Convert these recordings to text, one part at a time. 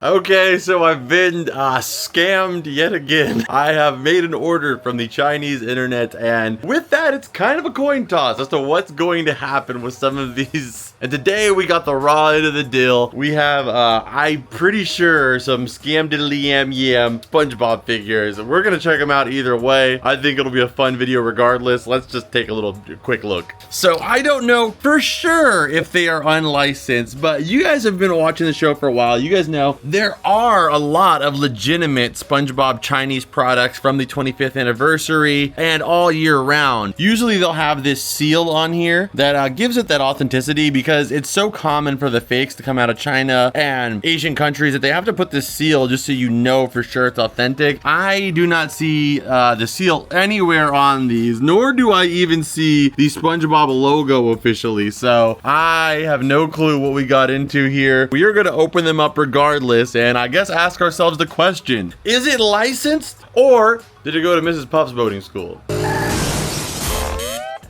Okay, so I've been scammed yet again. I have made an order from the Chinese internet, and with that, it's kind of a coin toss as to what's going to happen with some of these. And today we got the raw end of the deal. We have, I'm pretty sure, some scam diddly yam Spongebob figures. We're gonna check them out either way. I think it'll be a fun video regardless. Let's just take a quick look. So I don't know for sure if they are unlicensed, but you guys have been watching the show for a while. You guys know there are a lot of legitimate SpongeBob Chinese products from the 25th anniversary and all year round. Usually they'll have this seal on here that gives it that authenticity, because it's so common for the fakes to come out of China and Asian countries that they have to put this seal just so you know for sure it's authentic. I do not see the seal anywhere on these, nor do I even see the SpongeBob logo officially. So I have no clue what we got into here. We are going to open them up regardless, and I guess ask ourselves the question, is it licensed or did it go to Mrs. Puff's boating school?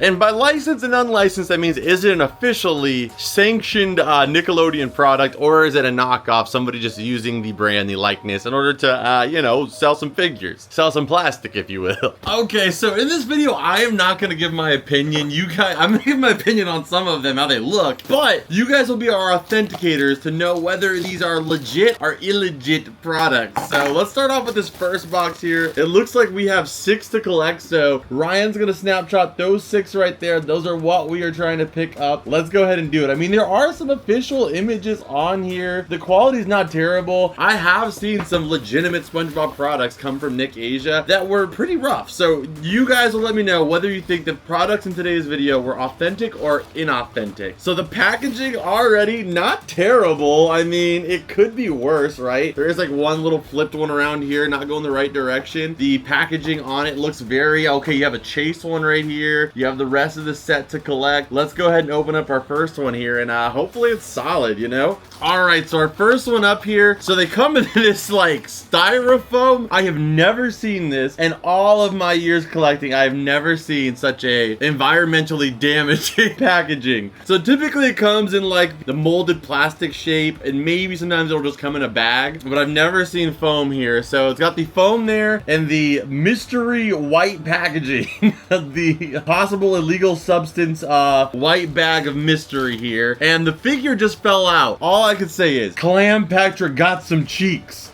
And by licensed and unlicensed, that means, is it an officially sanctioned Nickelodeon product, or is it a knockoff, somebody just using the brand, the likeness, in order to, you know, sell some figures, sell some plastic, if you will. Okay, so in this video, I am not going to give my opinion. You guys, I'm going to give my opinion on some of them, how they look, but you guys will be our authenticators to know whether these are legit or illegit products. So let's start off with this first box here. It looks like we have 6 to collect, so Ryan's going to snapshot those 6 right there. Those are what we are trying to pick up. Let's go ahead and do it. I mean, there are some official images on here. The quality is not terrible. I have seen some legitimate SpongeBob products come from Nick Asia that were pretty rough. So you guys will let me know whether you think the products in today's video were authentic or inauthentic. So the packaging already not terrible. I mean, it could be worse, right? There is like one little flipped one around here, not going the right direction. The packaging on it looks very okay. You have a chase one right here. You have the rest of the set to collect. Let's go ahead and open up our first one here, and hopefully it's solid, you know? All right, so our first one up here. So they come in this like styrofoam. I have never seen this in all of my years collecting. I have never seen such a environmentally damaging packaging. So typically it comes in like the molded plastic shape, and maybe sometimes it'll just come in a bag, but I've never seen foam here. So it's got the foam there and the mystery white packaging, the possible illegal substance white bag of mystery here, and the figure just fell out. All I could say is Clam Patrick got some cheeks.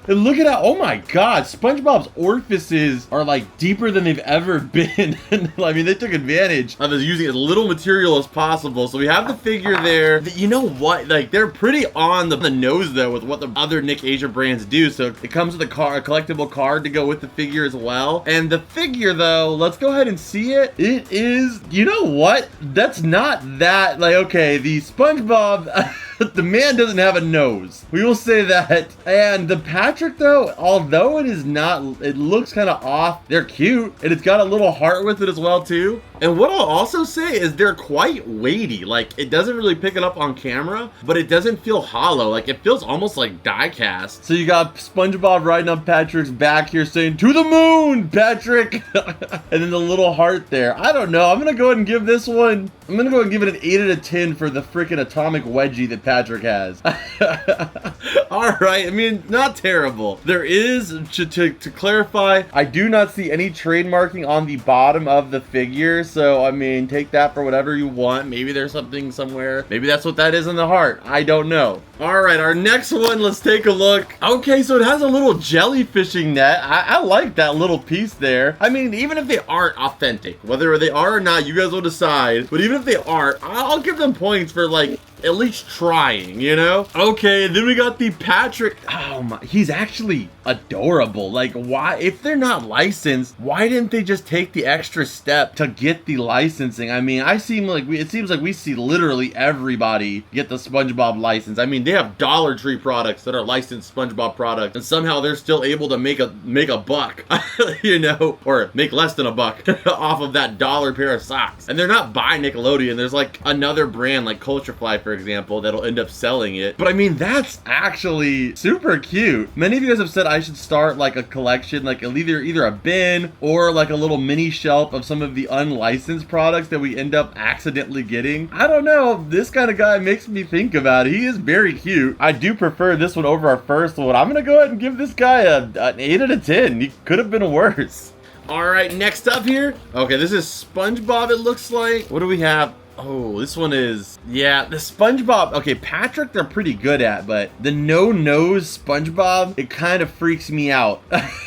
And look at how, oh my god, SpongeBob's orifices are like deeper than they've ever been. I mean, they took advantage of us using as little material as possible. So we have the figure there. You know what? Like, they're pretty on the nose though with what the other Nick Asia brands do. So it comes with a collectible card to go with the figure as well. And the figure though, let's go ahead and see it. It is, you know what? That's not that, like, okay, the SpongeBob, the man doesn't have a nose. We will say that. And the Patrick though, although it is not, it looks kind of off. They're cute, and it's got a little heart with it as well too. And what I'll also say is they're quite weighty. Like, it doesn't really pick it up on camera, but it doesn't feel hollow. Like, it feels almost like die cast. So you got SpongeBob riding up Patrick's back here saying, "To the moon, Patrick!" And then the little heart there. I don't know. I'm gonna go ahead and give this one, I'm gonna go ahead and give it an 8 out of 10 for the freaking atomic wedgie that Patrick has. All right, I mean, not terrible. There is, to clarify, I do not see any trademarking on the bottom of the figure. So, I mean, take that for whatever you want. Maybe there's something somewhere. Maybe that's what that is in the heart. I don't know. All right, our next one, let's take a look. Okay, so it has a little jellyfishing net. I like that little piece there. I mean, even if they aren't authentic, whether they are or not, you guys will decide. But even if they aren't, I'll give them points for, like, at least trying, you know? Okay, then we got the Patrick. Oh my, he's actually adorable. Like, why, if they're not licensed, why didn't they just take the extra step to get the licensing? I mean, it seems like we see literally everybody get the SpongeBob license. I mean, they have Dollar Tree products that are licensed SpongeBob products, and somehow they're still able to make a buck, you know, or make less than a buck off of that $1 pair of socks. And they're not by Nickelodeon. There's like another brand like Culture Fly, for example, that'll end up selling it. But I mean, that's actually super cute. Many of you guys have said I should start like a collection, like either a bin or like a little mini shelf of some of the unlicensed products that we end up accidentally getting. I don't know, this kind of guy makes me think about it. He is very cute. I do prefer this one over our first one. I'm gonna go ahead and give this guy an 8 out of 10. He could have been worse. All right, next up here. Okay, this is SpongeBob, it looks like. What do we have? Oh, this one is, yeah, the SpongeBob. Okay, Patrick, they're pretty good at, but the no-nose SpongeBob, it kind of freaks me out.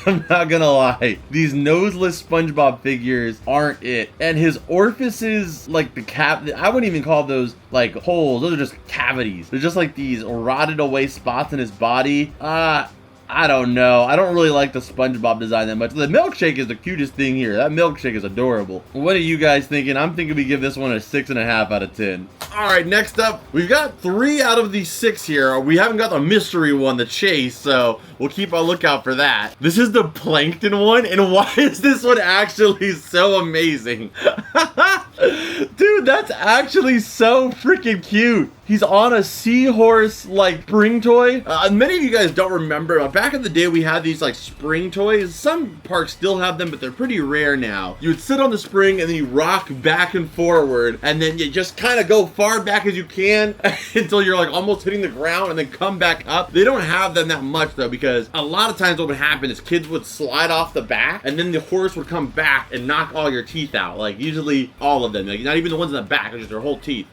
I'm not gonna lie. These noseless SpongeBob figures aren't it. And his orifices, like I wouldn't even call those like holes. Those are just cavities. They're just like these rotted away spots in his body. I don't know. I don't really like the SpongeBob design that much. The milkshake is the cutest thing here. That milkshake is adorable. What are you guys thinking? I'm thinking we give this one a 6.5 out of 10. All right, next up, we've got 3 out of these 6 here. We haven't got the mystery one, the chase, so we'll keep a lookout for that. This is the plankton one, and why is this one actually so amazing? Dude, that's actually so freaking cute. He's on a seahorse like spring toy. Many of you guys don't remember, back in the day we had these like spring toys. Some parks still have them, but they're pretty rare now. You would sit on the spring and then you rock back and forward, and then you just kind of go far back as you can until you're like almost hitting the ground and then come back up. They don't have them that much though, because a lot of times what would happen is kids would slide off the back and then the horse would come back and knock all your teeth out. Like usually all of them, like not even the ones in the back, just their whole teeth.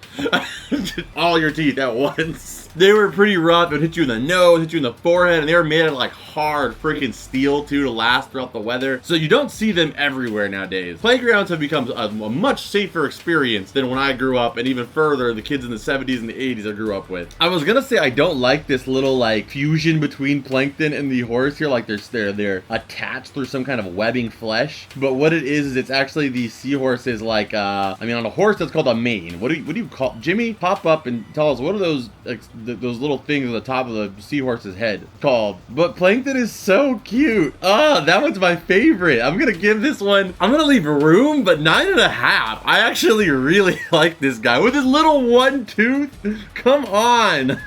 All your teeth at once. They were pretty rough. It would hit you in the nose, hit you in the forehead, and they were made out of like hard freaking steel too to last throughout the weather. So you don't see them everywhere nowadays. Playgrounds have become a much safer experience than when I grew up, and even further, the kids in the 70s and the 80s I grew up with. I was gonna say I don't like this little like fusion between Plankton and the horse here, like they're attached through some kind of webbing flesh. But what it is it's actually the seahorse's like I mean, on a horse that's called a mane. What do you call, Jimmy? Pop up and tell us, what are those those little things at the top of the seahorse's head called? But Plankton is so cute. That one's my favorite. I'm gonna give this one, I'm gonna leave room, but 9.5. I actually really like this guy with his little one tooth. Come on.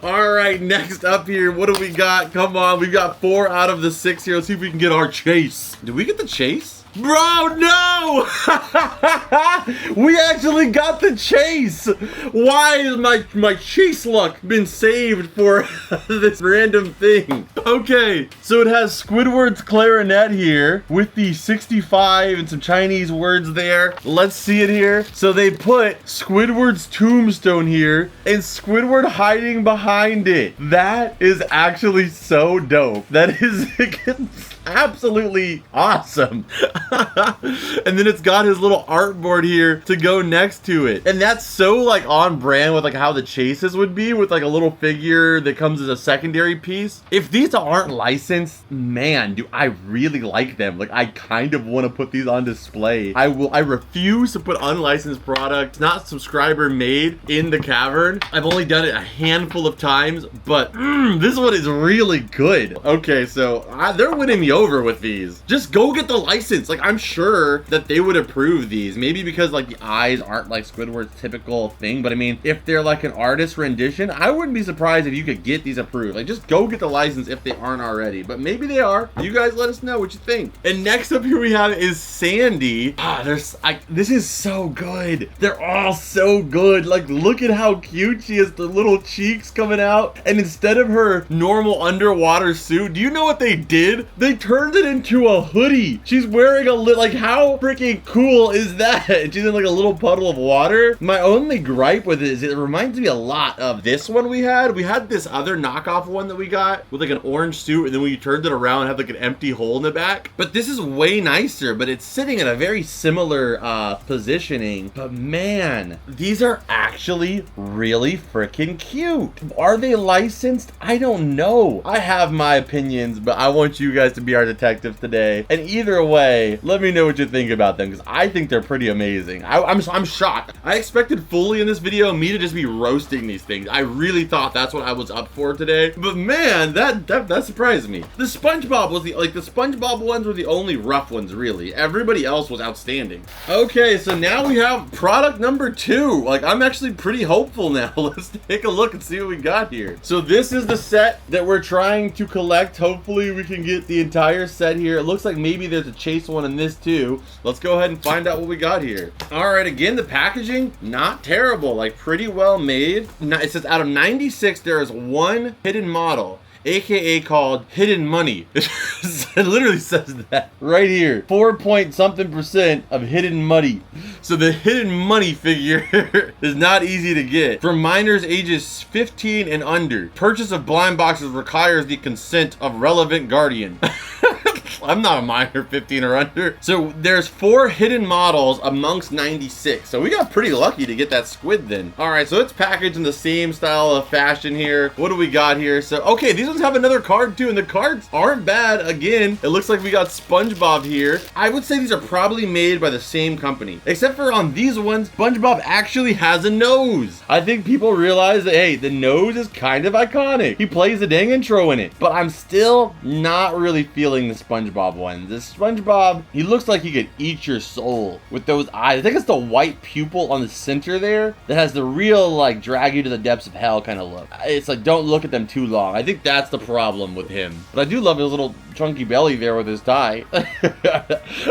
All right, next up here, what do we got? Come on, we've got 4 out of the 6 here. Let's see if we can get our chase. Did we get the chase? Bro, no! We actually got the chase! Why is my chase luck been saved for this random thing? Okay, so it has Squidward's clarinet here with the 65 and some Chinese words there. Let's see it here. So they put Squidward's tombstone here and Squidward hiding behind it. That is actually so dope. That is absolutely awesome. And then it's got his little artboard here to go next to it, and that's so like on brand with like how the chases would be, with like a little figure that comes as a secondary piece. If these aren't licensed, man, do I really like them. Like I kind of want to put these on display. I refuse to put unlicensed products, not subscriber made, in the cavern. I've only done it a handful of times, but this one is really good. Okay, so they're winning me over with these. Just go get the license. Like I'm sure that they would approve these, maybe because like the eyes aren't like Squidward's typical thing, but I mean, if they're like an artist rendition, I wouldn't be surprised if you could get these approved. Like just go get the license if they aren't already, but maybe they are. You guys let us know what you think. And next up here we have is Sandy. This is so good. They're all so good. Like look at how cute she is, the little cheeks coming out, and instead of her normal underwater suit, do you know what they did? They turned it into a hoodie. She's wearing a like, how freaking cool is that? And she's in like a little puddle of water. My only gripe with it is it reminds me a lot of this one we had. We had this other knockoff one that we got with like an orange suit, and then when you turned it around, it had like an empty hole in the back. But this is way nicer, but it's sitting in a very similar positioning. But man, these are actually really freaking cute. Are they licensed? I don't know. I have my opinions, but I want you guys to be be our detectives today. And either way, let me know what you think about them, because I think they're pretty amazing. I'm shocked. I expected fully in this video me to just be roasting these things. I really thought that's what I was up for today. But man, that surprised me. The SpongeBob was the SpongeBob ones were the only rough ones, really. Everybody else was outstanding. Okay, so now we have product number 2. Like, I'm actually pretty hopeful now. Let's take a look and see what we got here. So this is the set that we're trying to collect. Hopefully we can get the entire set here. It looks like maybe there's a chase one in this too. Let's go ahead and find out what we got here. All right, again, the packaging, not terrible, like pretty well made. It says out of 96, there is one hidden model, aka called Hidden Money. It literally says that right here. 4-point-something% of hidden money. So the Hidden Money figure is not easy to get. For minors ages 15 and under, purchase of blind boxes requires the consent of relevant guardian. I'm not a minor 15 or under. So there's 4 hidden models amongst 96. So we got pretty lucky to get that squid then. All right, so it's packaged in the same style of fashion here. What do we got here? So, okay, these ones have another card too, and the cards aren't bad. Again, it looks like we got SpongeBob here. I would say these are probably made by the same company, except for on these ones, SpongeBob actually has a nose. I think people realize that, hey, the nose is kind of iconic. He plays the dang intro in it, but I'm still not really feeling the SpongeBob ones. This SpongeBob, he looks like he could eat your soul with those eyes. I think it's the white pupil on the center there that has the real, like, drag you to the depths of hell kind of look. It's like, don't look at them too long. I think that's the problem with him. But I do love his little chunky belly there with his tie.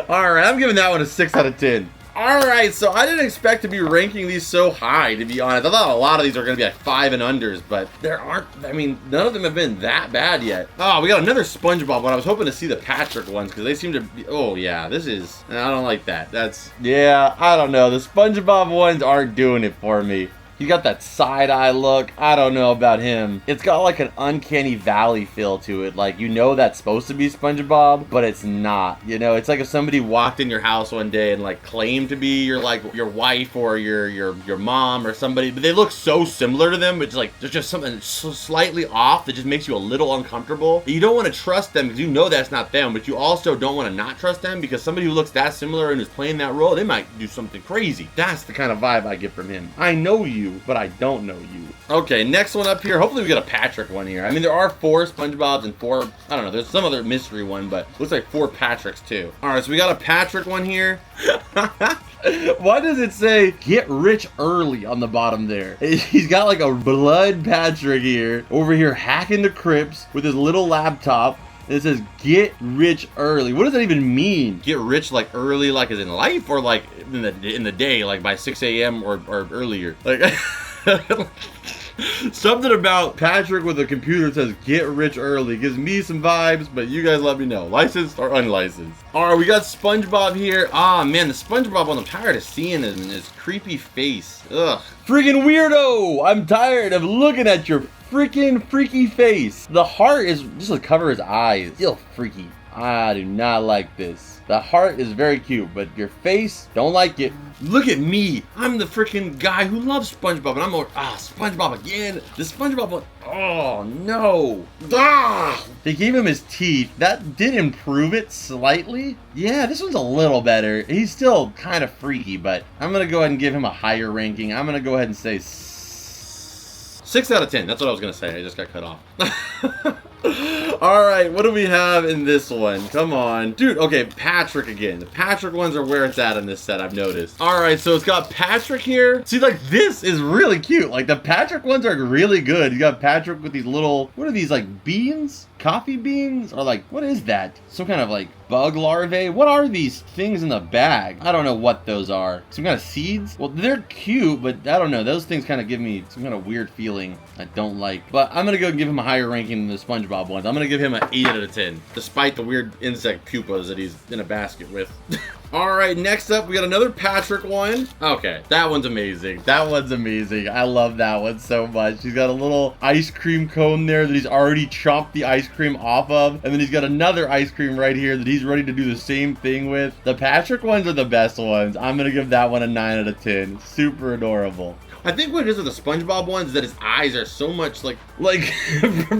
All right, I'm giving that one a 6 out of 10. Alright, so I didn't expect to be ranking these so high, to be honest. I thought a lot of these are going to be like 5 and unders, but there aren't, I mean, none of them have been that bad yet. Oh, we got another SpongeBob one. I was hoping to see the Patrick ones, because they seem to be, oh yeah, this is, I don't like that. That's, yeah, I don't know. The SpongeBob ones aren't doing it for me. He got that side-eye look. I don't know about him. It's got like an uncanny valley feel to it. Like, you know that's supposed to be SpongeBob, but it's not. You know, it's like if somebody walked in your house one day and like claimed to be your wife or your mom or somebody, but they look so similar to them, but it's like there's just something slightly off that just makes you a little uncomfortable. You don't want to trust them because you know that's not them, but you also don't want to not trust them because somebody who looks that similar and is playing that role, they might do something crazy. That's the kind of vibe I get from him. I know you, but I don't know you. Okay, next one up here. Hopefully we get a Patrick one here. I mean, there are 4 SpongeBobs and 4, I don't know, there's some other mystery one, but looks like 4 Patricks too. All right, so we got a Patrick one here. Why does it say get rich early on the bottom there? He's got like a blood Patrick here, over here hacking the crypts with his little laptop. It says get rich early. What does that even mean? Get rich like early, like as in life, or like in the day, like by 6 a.m. or earlier? Like something about Patrick with a computer says get rich early gives me some vibes, but you guys let me know, licensed or unlicensed. All right, we got SpongeBob here. Ah, man, the SpongeBob one, I'm tired of seeing him and his creepy face. Ugh. Freaking weirdo! I'm tired of looking at your freaking freaky face. The heart is just to cover his eyes. Still freaky. I do not like this. The heart is very cute, but your face, don't like it. Look at me. I'm the freaking guy who loves SpongeBob, and I'm over, SpongeBob again. The SpongeBob one, oh no. They gave him his teeth. That did improve it slightly. Yeah, this one's a little better. He's still kind of freaky, but I'm gonna go ahead and give him a higher ranking. I'm gonna go ahead and say 6 out of 10. That's what I was gonna say. I just got cut off. All right, what do we have in this one? Come on. Dude, okay, Patrick again. The Patrick ones are where it's at in this set, I've noticed. All right, so it's got Patrick here. See, like, this is really cute. Like, the Patrick ones are really good. You got Patrick with these little, what are these, like, beans? Coffee beans? Or, like, what is that? Some kind of, like, bug larvae? What are these things in the bag? I don't know what those are. Some kind of seeds? Well, they're cute, but I don't know. Those things kind of give me some kind of weird feeling I don't like. But I'm going to go and give him a higher ranking than the SpongeBob ones. I'm going to give him an 8 out of 10, despite the weird insect pupas that he's in a basket with. All right, next up, we got another Patrick one. Okay, that one's amazing. That one's amazing. I love that one so much. He's got a little ice cream cone there that he's already chopped the ice cream off of. And then he's got another ice cream right here that he's ready to do the same thing with. The Patrick ones are the best ones. I'm going to give that one a 9 out of 10. Super adorable. I think what it is with the SpongeBob ones is that his eyes are so much like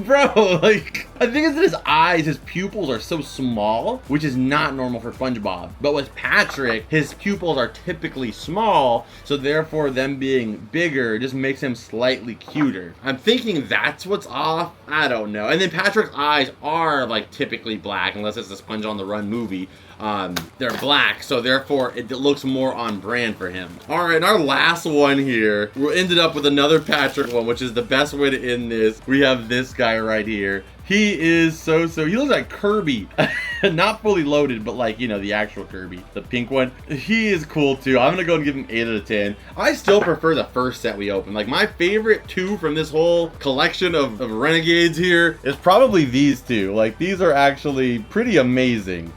bro, like, I think it's that his eyes, his pupils are so small, which is not normal for Spongebob. But with Patrick, his pupils are typically small, so therefore them being bigger just makes him slightly cuter. I'm thinking that's what's off. I don't know. And then Patrick's eyes are like typically black, unless it's a Sponge on the Run movie. They're black, so therefore it looks more on brand for him. All right, and our last one here, we ended up with another Patrick one, which is the best way to end this. We have this guy right here. He is he looks like Kirby. Not fully loaded, but like, you know, the actual Kirby, the pink one. He is cool too. I'm gonna go and give him 8 out of 10. I still prefer the first set we opened. Like, my favorite two from this whole collection of Renegades here is probably these two. Like, these are actually pretty amazing.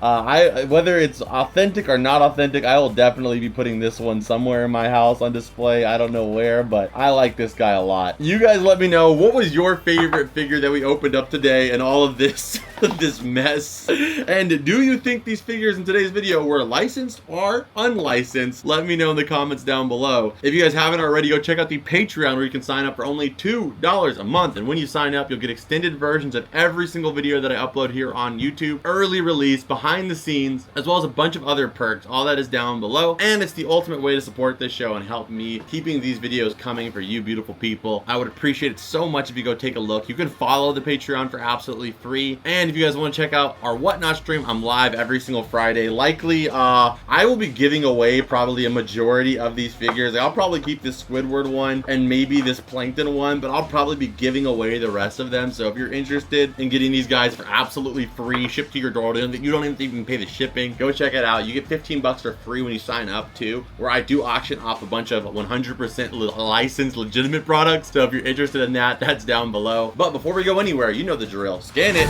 Whether it's authentic or not authentic, I will definitely be putting this one somewhere in my house on display. I don't know where, but I like this guy a lot. You guys let me know, what was your favorite figure that we opened up today and all of this this mess? And do you think these figures in today's video were licensed or unlicensed? Let me know in the comments down below. If you guys haven't already, go check out the Patreon, where you can sign up for only $2 a month. And when you sign up, you'll get extended versions of every single video that I upload here on YouTube, early release, behind the scenes, as well as a bunch of other perks. All that is down below. And it's the ultimate way to support this show and help me keeping these videos coming for you beautiful people. I would appreciate it so much if you go take a look. You can follow the Patreon for absolutely free. And if you guys want to check out our Whatnot stream, I'm live every single Friday. Likely, I will be giving away probably a majority of these figures. I'll probably keep this Squidward one and maybe this Plankton one, but I'll probably be giving away the rest of them. So if you're interested in getting these guys for absolutely free, shipped to your door, you don't even pay the shipping, go check it out. You get 15 bucks for free when you sign up too, where I do auction off a bunch of 100% licensed, legitimate products. So if you're interested in that, that's down below. But before we go anywhere, you know the drill. Scan it.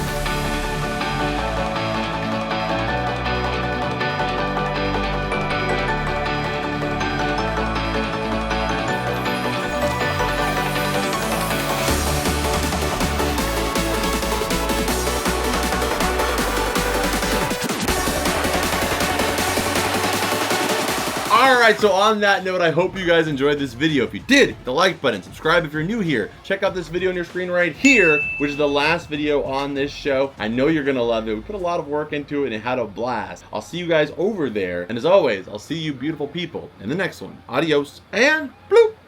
Alright, so on that note, I hope you guys enjoyed this video. If you did, hit the like button, subscribe if you're new here. Check out this video on your screen right here, which is the last video on this show. I know you're gonna love it. We put a lot of work into it and had a blast. I'll see you guys over there. And as always, I'll see you beautiful people in the next one. Adios and bloop!